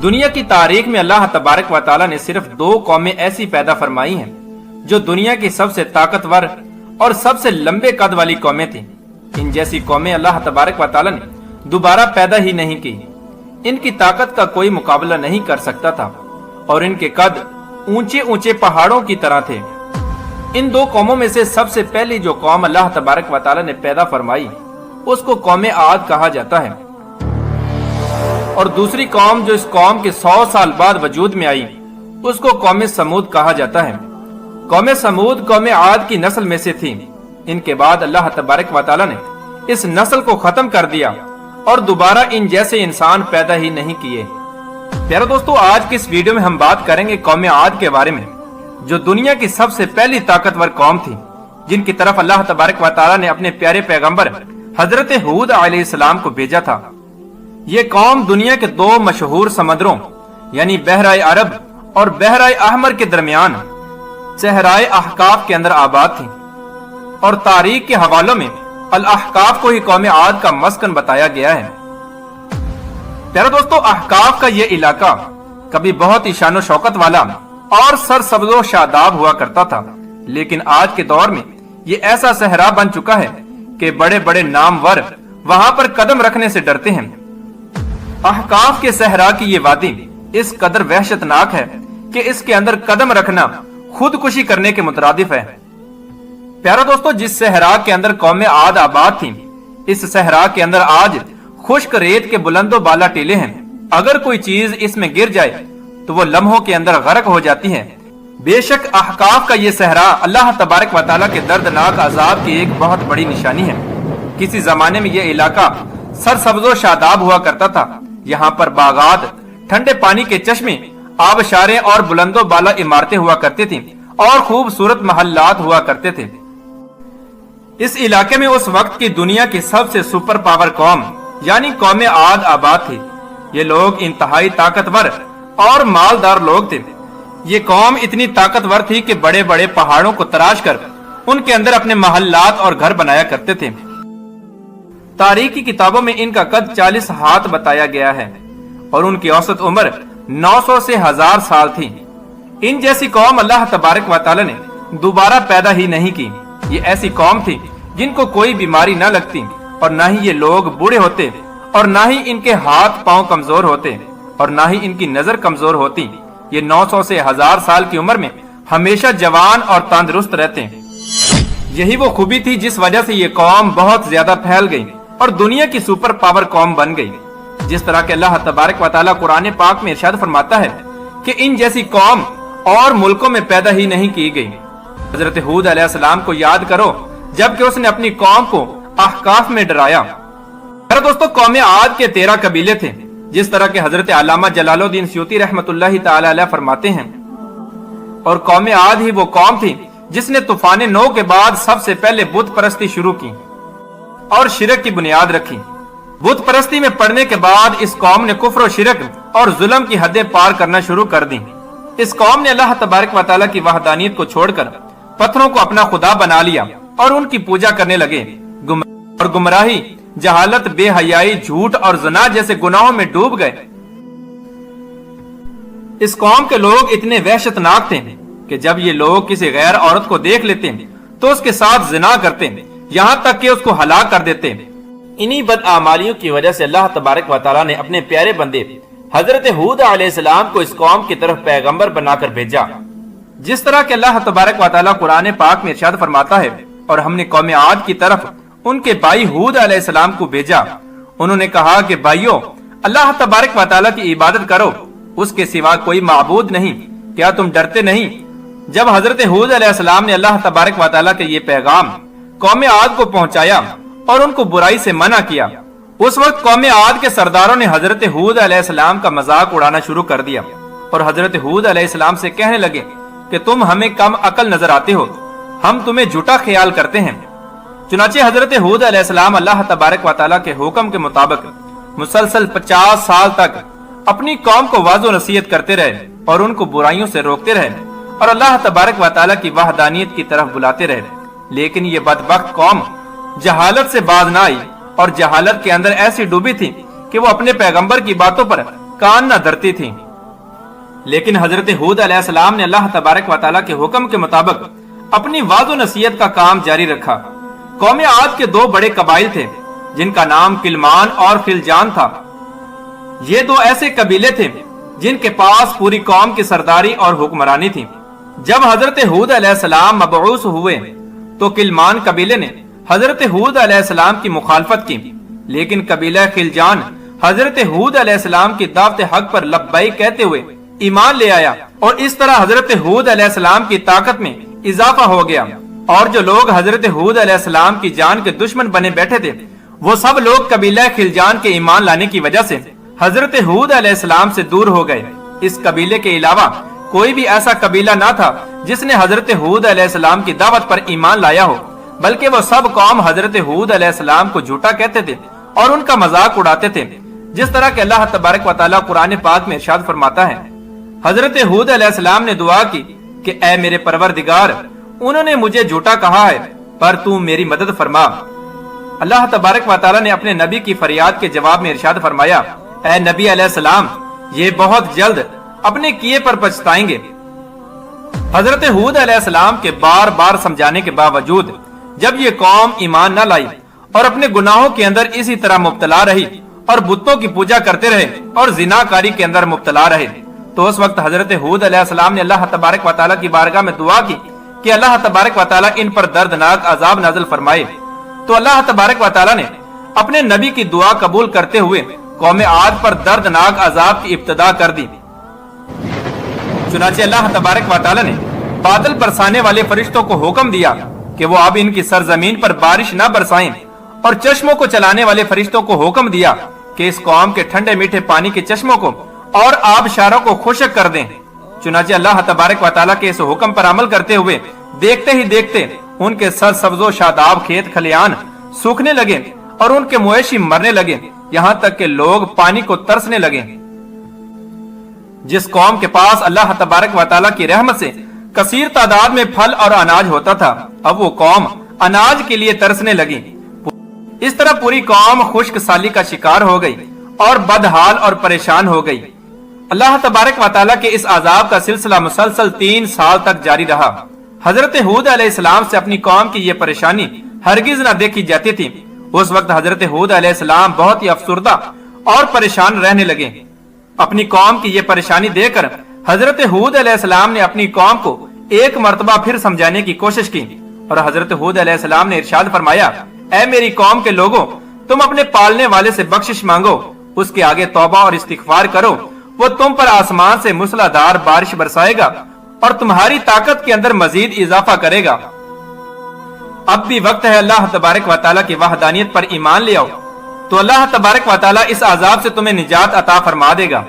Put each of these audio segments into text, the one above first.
दुनिया की तारीख में अल्लाह तबारक व तआला ने सिर्फ 2 कौमें ऐसी पैदा फरमाई हैं जो दुनिया की सबसे ताकतवर और सबसे लंबे कद वाली कौमें थी। इन जैसी कौमें अल्लाह तबारक व तआला ने दोबारा पैदा ही नहीं की। इनकी ताकत का कोई मुकाबला नहीं कर सकता था और इनके कद ऊंचे ऊंचे पहाड़ों की तरह थे। इन 2 कौमों में से सबसे पहली जो कौम अल्लाह तबारक व तआला ने पैदा फरमाई उसको कौम आद कहा जाता है, और दूसरी कौम जो इस कौम के 100 साल बाद वजूद में आई उसको कौम समूद कहा जाता है। कौम समूद कौम आद की नस्ल में से थी। इनके बाद अल्लाह तबारक व तआला ने इस नस्ल को खत्म कर दिया और दोबारा इन जैसे इंसान पैदा ही नहीं किए। प्यारे दोस्तों, आज की इस वीडियो में हम बात करेंगे कौम आद के बारे में, जो दुनिया की सबसे पहली ताकतवर कौम थी, जिनकी तरफ अल्लाह तबारक व तआला ने अपने प्यारे पैगंबर हजरत हूद अलैहिस्सलाम को भेजा था। ये कौम दुनिया के 2 मशहूर समंदरों यानी बहराए अरब और बहराए अहमर के दरमियान सहराए अहकाफ के अंदर आबाद थी, और तारीख के हवालों में अल अहकाफ को ही कौम आद का मस्कन बताया गया है। प्यारे दोस्तों, अहकाफ का ये इलाका कभी बहुत ही शानो शौकत वाला और सरसब्जो शादाब हुआ करता था, लेकिन आज के दौर में ये ऐसा सहरा बन चुका है कि बड़े बड़े नामवर वहां पर कदम रखने से डरते हैं। अहकाफ के सहरा की ये वादी इस कदर वहशतनाक है कि इसके अंदर कदम रखना खुदकुशी करने के मुतरादिफ है। प्यारा दोस्तों, जिस सहरा के अंदर कौम आद आबाद थी, इस सहरा के अंदर आज खुश्क रेत के बुलंदो बाला टीले हैं। अगर कोई चीज इसमें गिर जाए तो वो लम्हों के अंदर गर्क हो जाती है। बेशक अहकाफ का ये सहरा अल्लाह तबारक व तआला के दर्दनाक अजाब की एक बहुत बड़ी निशानी है। किसी जमाने में यह इलाका सरसब्जो शादाब हुआ करता था। यहाँ पर बागात, ठंडे पानी के चश्मे, आबशारें और बुलंदो बाला इमारतें हुआ करती थीं और खूबसूरत महल्लात हुआ करते थे। इस इलाके में उस वक्त की दुनिया की सबसे सुपर पावर कौम यानी कौम आद आबाद थी। ये लोग इंतहाई ताकतवर और मालदार लोग थे। ये कौम इतनी ताकतवर थी कि बड़े बड़े पहाड़ों को तराश कर उनके अंदर अपने महल्लात और घर बनाया करते थे। तारीख की किताबों में इनका कद 40 हाथ बताया गया है और उनकी औसत उम्र 900 से 1000 साल थी। इन जैसी कौम अल्लाह तबारक व तआला ने दोबारा पैदा ही नहीं की। ये ऐसी कौम थी जिनको कोई बीमारी न लगती और न ही ये लोग बूढ़े होते और न ही इनके हाथ पांव कमजोर होते और न ही इनकी नजर कमजोर होती। ये 900 से 1000 साल की उम्र में हमेशा जवान और तंदुरुस्त रहते। यही वो खूबी थी जिस वजह से ये कौम बहुत ज्यादा फैल गई और दुनिया की सुपर पावर कौम बन गई। जिस तरह के अल्लाह तबारक व तआला कुरान पाक में इरशाद फरमाता है कि इन जैसी कौम और मुल्कों में पैदा ही नहीं की गई। हजरत हूद अलैहिस्सलाम को याद करो जबकि उसने अपनी कौम को अहकाफ में डराया। दोस्तों, कौम आद के 13 कबीले थे, जिस तरह के हजरत अल्लामा जलालुद्दीन सयूती रहमतुल्लाहि तआला अलैह फरमाते हैं। और कौम आद ही वो कौम थी जिसने तूफान नौ के बाद सबसे पहले बुत परस्ती शुरू की और शिरक की बुनियाद रखी। बुत परस्ती में पड़ने के बाद इस कौम ने कुफ्र और शिरक और जुल्म की हदें पार करना शुरू कर दी। इस कौम ने अल्लाह तबारक व तआला की वहदानियत को छोड़कर पत्थरों को अपना खुदा बना लिया और उनकी पूजा करने लगे। और गुमराही, जहालत, बेहयाई, झूठ और ज़िना जैसे गुनाहों में डूब गए। इस कौम के लोग इतने वहशतनाक थे कि जब ये लोग किसी गैर औरत को देख लेते तो उसके साथ ज़िना करते, यहाँ तक कि उसको हलाक कर देते। इन्हीं बदआमालियों की वजह से अल्लाह तबारक व तआला ने अपने प्यारे बंदे हजरत हूद अलैहिस्सलाम को इस कौम की तरफ पैगंबर बनाकर भेजा। जिस तरह के अल्लाह तबारक व तआला कुरान पाक में इरशाद फरमाता है, और हमने कौम आद की तरफ उनके भाई हूद अलैहिस्सलाम को भेजा। उन्होंने कहा कि भाइयों, अल्लाह तबारक व तआला की इबादत करो, उसके सिवा कोई माबूद नहीं। क्या तुम डरते नहीं? जब हजरत हूद अलैहिस्सलाम ने अल्लाह तबारक व तआला के ये पैगाम कौम आद को पहुंचाया और उनको बुराई से मना किया, उस वक्त कौम आद के सरदारों ने हजरत हूद अलैहिस्सलाम का मजाक उड़ाना शुरू कर दिया और हजरत हूद अलैहिस्सलाम से कहने लगे कि तुम हमें कम अकल नजर आते हो, हम तुम्हें झूठा ख्याल करते हैं। चुनाचे हजरत हूद अलैहिस्सलाम अल्लाह तबारक व तआला के हुक्म के मुताबिक मुसलसल 50 साल तक अपनी कौम को वाज़ो नसीहत करते रहे और उनको बुराइयों से रोकते रहे और अल्लाह तबारक व तआला की वहदानियत की तरफ बुलाते रहे। लेकिन ये बदबख्त कौम जहालत से बाज न आई और जहालत के अंदर ऐसी डूबी थी कि वो अपने पैगंबर की बातों पर कान न धरती थी। लेकिन हजरत हूद अलैहिस्सलाम ने अल्लाह तबारक व तआला के हुक्म के मुताबिक अपनी वाज़ो नसीहत का काम जारी रखा। कौम आद के दो बड़े कबाइल थे जिनका नाम किलमान और खिलजान था। ये दो ऐसे कबीले थे जिनके पास पूरी कौम की सरदारी और हुक्मरानी थी। जब हजरत हूद अलैहिस्सलाम मबऊस हुए तो किलमान कबीले ने हजरत हूद अलैहिस्सलाम की मुखालफत की, लेकिन कबीला खिलजान हजरत हूद अलैहिस्सलाम की दावत हक पर लब्बैक कहते हुए ईमान ले आया और इस तरह हजरत हूद अलैहिस्सलाम की ताकत में इजाफा हो गया। और जो लोग हजरत हूद अलैहिस्सलाम की जान के दुश्मन बने बैठे थे वो सब लोग कबीला खिलजान के ईमान लाने की वजह से हजरत हूद अलैहिस्सलाम से दूर हो गए। इस कबीले के अलावा कोई भी ऐसा कबीला ना था जिसने हजरत हूद अलैहिस्सलाम की दावत पर ईमान लाया हो, बल्कि वो सब कौम हजरत हूद अलैहिस्सलाम को झूठा कहते थे और उनका मजाक उड़ाते थे। जिस तरह के अल्लाह तबारक व तआला कुरान पाक में इरशाद फरमाता है, हजरत हूद अलैहिस्सलाम ने दुआ की कि ऐ मेरे परवरदिगार, उन्होंने मुझे झूठा कहा है पर तू मेरी मदद फरमा। अल्लाह तबारक व तआला ने अपने नबी की फरियाद के जवाब में इरशाद फरमाया, ऐ नबी अलैहिस्सलाम, ये बहुत जल्द अपने किए पर पछताएंगे। हजरत हूद अलैहिस्सलाम के बार बार समझाने के बावजूद जब ये कौम ईमान न लाई और अपने गुनाहों के अंदर इसी तरह मुब्तला रही और बुतों की पूजा करते रहे और जिनाकारी के अंदर मुब्तला रहे, तो उस वक्त हजरत हूद अलैहिस्सलाम ने अल्लाह तबारक व तआला की बारगाह में दुआ की कि अल्लाह तबारक व तआला इन पर दर्दनाक अजाब नाज़िल फरमाए। तो अल्लाह तबारक व तआला ने अपने नबी की दुआ कबूल करते हुए कौम आद पर दर्दनाक अजाब की इब्तिदा कर दी। चुनाचे अल्लाह तबारक व तआला ने बादल बरसाने वाले फरिश्तों को हुक्म दिया कि वो अब इनकी सरजमीन पर बारिश न बरसाएं, और चश्मों को चलाने वाले फरिश्तों को हुक्म दिया कि इस कौम के ठंडे मीठे पानी के चश्मों को और आबशारों को खुश्क कर दें। चुनाचे अल्लाह तबारक व तआला के इस हुक्म पर अमल करते हुए देखते ही देखते उनके सरसब्जो शादाब खेत खलियान सूखने लगे और उनके मवेशी मरने लगे, यहाँ तक कि लोग पानी को तरसने लगे। जिस कौम के पास अल्लाह तबारक व तआला की रहमत से कसीर तादाद में फल और अनाज होता था, अब वो कौम अनाज के लिए तरसने लगी। इस तरह पूरी कौम खुश्क साली का शिकार हो गई और बदहाल और परेशान हो गई। अल्लाह तबारक व तआला के इस अजाब का सिलसिला मुसलसल 3 साल तक जारी रहा। हजरत हूद अलैहिस्सलाम से अपनी कौम की ये परेशानी हरगिज न देखी जाती थी। उस वक्त हजरत हूद अलैहिस्सलाम बहुत ही अफसुर्दा और परेशान रहने लगे। अपनी कौम की ये परेशानी देखकर हजरत हूद अलैहिस्सलाम ने अपनी कौम को एक मर्तबा फिर समझाने की कोशिश की और हजरत हूद अलैहिस्सलाम ने इरशाद फरमाया, ऐ मेरी कौम के लोगों, तुम अपने पालने वाले से बख्शिश मांगो, उसके आगे तौबा और इस्तिगफार करो, वो तुम पर आसमान से मूसलाधार बारिश बरसाएगा और तुम्हारी ताकत के अंदर मजीद इजाफा करेगा। अब भी वक्त है अल्लाह तबारक व तआला की वहदानियत पर ईमान ले आओ, तो अल्लाह तबारक व तआला इस अजाब से तुम्हें निजात अता फरमा देगा।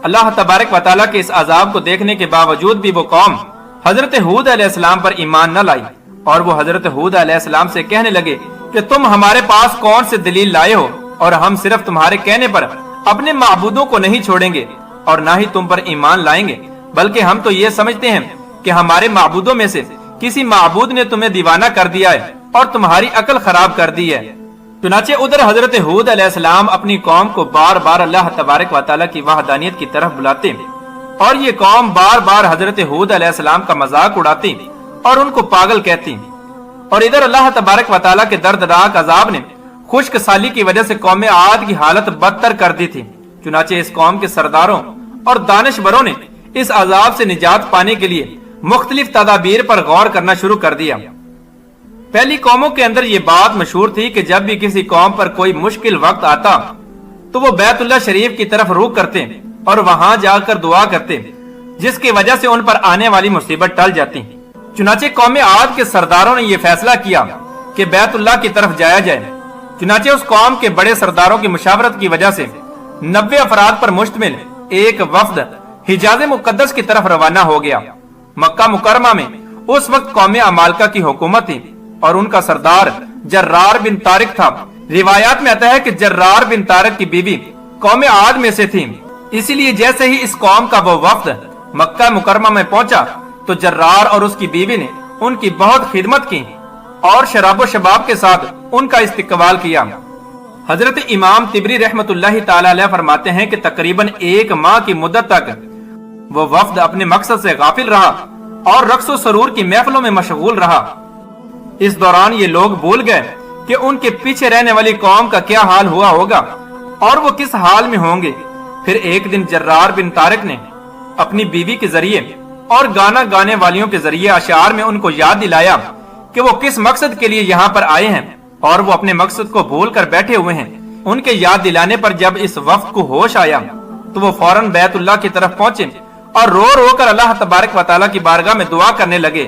अल्लाह तबारक व तआला के इस अजाब को देखने के बावजूद भी वो कौम हजरत हूद अलैहिस्सलाम पर ईमान न लाई और वो हजरत हूद अलैहिस्सलाम से कहने लगे कि तुम हमारे पास कौन से दलील लाए हो, और हम सिर्फ तुम्हारे कहने पर अपने माबूदों को नहीं छोड़ेंगे और ना ही तुम पर ईमान लाएंगे, बल्कि हम तो ये समझते हैं कि हमारे माबूदों में से किसी माबूद ने तुम्हें दीवाना कर दिया है और तुम्हारी अकल खराब कर दी है। चुनाचे उधर हजरत हूद अलैहिस्सलाम अपनी कौम को बार बार अल्लाह तबारक व तआला की वहदानियत की तरफ बुलाते और ये कौम बार बार हजरत हूद अलैहिस्सलाम का मजाक उड़ाती और उनको पागल कहती। और इधर अल्लाह तबारक व तआला के दर्दनाक अजाब ने खुश्क साली की वजह से कौम आद की हालत बदतर कर दी थी। चुनाचे इस कौम के सरदारों और दानिशवरों ने इस अजाब से निजात पाने के लिए मुख्तलिफ तदाबीर पर गौर करना शुरू कर दिया। पहली कौमों के अंदर ये बात मशहूर थी कि जब भी किसी कौम पर कोई मुश्किल वक्त आता तो वो बैतुल्लाह शरीफ की तरफ रुख करते और वहां जाकर दुआ करते, जिसकी वजह से उन पर आने वाली मुसीबत टल जाती। चुनाचे कौम आद के सरदारों ने यह फैसला किया कि बैतुल्लाह की तरफ जाया जाए। चुनाचे उस कौम के बड़े सरदारों की मुशावरत की वजह से 90 अफराद पर मुश्तमिल एक वफ्द हिजाज मुकद्दस की तरफ रवाना हो गया। मक्का मुकरमा में उस वक्त कौम अमालका की हुकूमत थी और उनका सरदार जर्रार बिन तारिक था। रिवायात में आता है कि जर्रार बिन तारिक की बीवी कौम आद में से थी, इसीलिए जैसे ही इस कौम का वो वफ्द मक्का मुकरमा में पहुंचा तो जर्रार और उसकी बीवी ने उनकी बहुत खिदमत की और शराबो शबाब के साथ उनका इस्तिकबाल किया। हजरत इमाम तिबरी रहमतुल्लाहि ताला अलैह फरमाते हैं कि तकरीबन 1 माह की मुद्दत तक वो वफ्द अपने मकसद से गाफिल रहा और रक्सो सरूर की महफिलों में मशगूल रहा। इस दौरान ये लोग भूल गए कि उनके पीछे रहने वाली कौम का क्या हाल हुआ होगा और वो किस हाल में होंगे। फिर एक दिन जर्रार बिन तारिक ने अपनी बीवी के जरिए और गाना गाने वालियों के जरिए अशार में उनको याद दिलाया कि वो किस मकसद के लिए यहाँ पर आए हैं और वो अपने मकसद को भूल कर बैठे हुए हैं। उनके याद दिलाने पर जब इस वफ्द को होश आया तो वो फौरन बैतुल्लाह की तरफ पहुंचे और रो रो कर अल्लाह तबारक व तआला की बारगाह में दुआ करने लगे।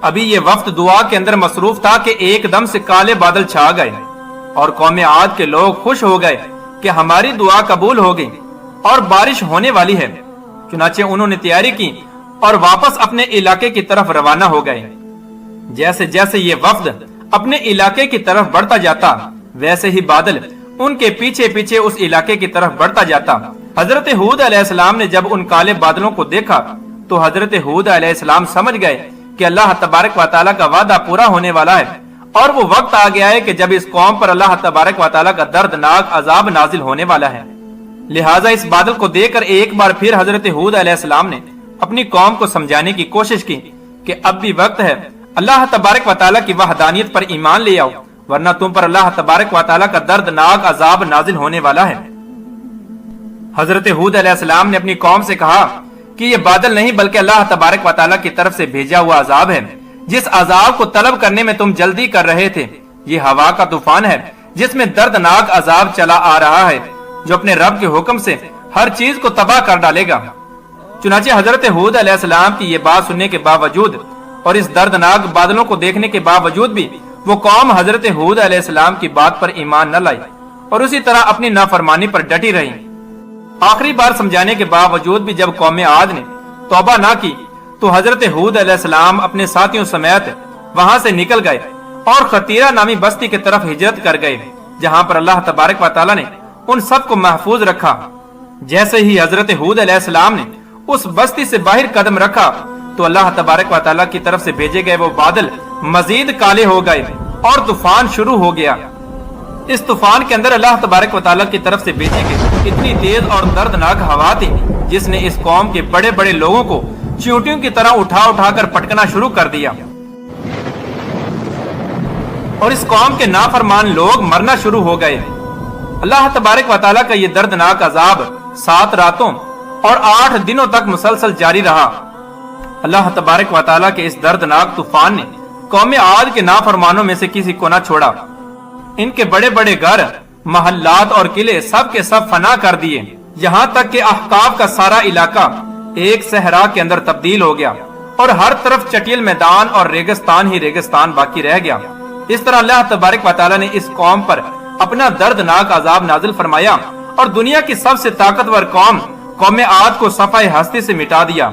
अभी ये वफ्द दुआ के अंदर मसरूफ था कि एकदम से काले बादल छा गए और कौम आद के लोग खुश हो गए कि हमारी दुआ कबूल हो गई और बारिश होने वाली है। चुनाचे उन्होंने तैयारी की और वापस अपने इलाके की तरफ रवाना हो गए। जैसे जैसे ये वफ्द अपने इलाके की तरफ बढ़ता जाता वैसे ही बादल उनके पीछे पीछे उस इलाके की तरफ बढ़ता जाता। हजरत हूद अलैहिस्सलाम ने जब उन काले बादलों को देखा तो हजरत हूद अलैहिस्सलाम समझ गए कि अल्लाह तबारक व तआला का वादा पूरा होने वाला है और वो वक्त आ गया है कि जब इस कौम पर अल्लाह तबारक व तआला का दर्दनाक अजाब नाजिल होने वाला है। लिहाजा इस बादल को देखकर एक बार फिर हजरत हूद अलैहिस्सलाम ने अपनी कौम को समझाने की कोशिश की कि अब भी वक्त है, अल्लाह तबारक व तआला की वहदानियत पर ईमान ले आओ, वरना तुम पर अल्लाह तबारक व तआला का दर्दनाक अजाब नाजिल होने वाला है। हजरत हूद अलैहिस्सलाम ने अपनी कौम से कहा कि ये बादल नहीं बल्कि अल्लाह तबारक व तआला की तरफ से भेजा हुआ अजाब है। जिस अजाब को तलब करने में तुम जल्दी कर रहे थे, ये हवा का तूफान है जिसमें दर्दनाक अजाब चला आ रहा है जो अपने रब के हुक्म से हर चीज को तबाह कर डालेगा। चुनाचे हजरत हूद अलैहिस्सलाम की ये बात सुनने के बावजूद और इस दर्दनाक बादलों को देखने के बावजूद भी वो कौम हजरत हूद अलैहिस्सलाम की बात पर ईमान न लाई और उसी तरह अपनी नाफरमानी पर डटी रही। आखिरी बार समझाने के बावजूद भी जब कौम आद ने तौबा ना की तो हजरत हूद अलैहिस्सलाम अपने साथियों समेत वहां से निकल गए और खतीरा नामी बस्ती की तरफ हिजरत कर गए, जहां पर अल्लाह तबारक व तआला ने उन सबको महफूज रखा। जैसे ही हजरत हूद अलैहिस्सलाम ने उस बस्ती से बाहर कदम रखा तो अल्लाह तबारक व तआला की तरफ से भेजे गए वो बादल मजीद काले हो गए और तूफान शुरू हो गया। इस तूफान के अंदर अल्लाह तबारक व तआला की तरफ से भेजी गई इतनी तेज और दर्दनाक हवा थी जिसने इस कौम के बड़े बड़े लोगों को चींटियों की तरह उठा उठा कर पटकना शुरू कर दिया और इस कौम के नाफरमान लोग मरना शुरू हो गए। अल्लाह तबारक व तआला का ये दर्दनाक अजाब 7 रातों और 8 दिनों तक मुसलसल जारी रहा। अल्लाह तबारक व तआला के इस दर्दनाक तूफान ने कौम आद के नाफरमानों में से किसी को न छोड़ा। इनके बड़े बड़े घर, महल्लात और किले सब के सब फना कर दिए, यहाँ तक कि अहकाफ का सारा इलाका एक सहरा के अंदर तब्दील हो गया और हर तरफ चटियल मैदान और रेगिस्तान ही रेगिस्तान बाकी रह गया। इस तरह अल्लाह तबारक व तआला ने इस कौम पर अपना दर्दनाक अजाब नाजिल फरमाया और दुनिया की सबसे ताकतवर कौम आद को सफाए हस्ती से मिटा दिया।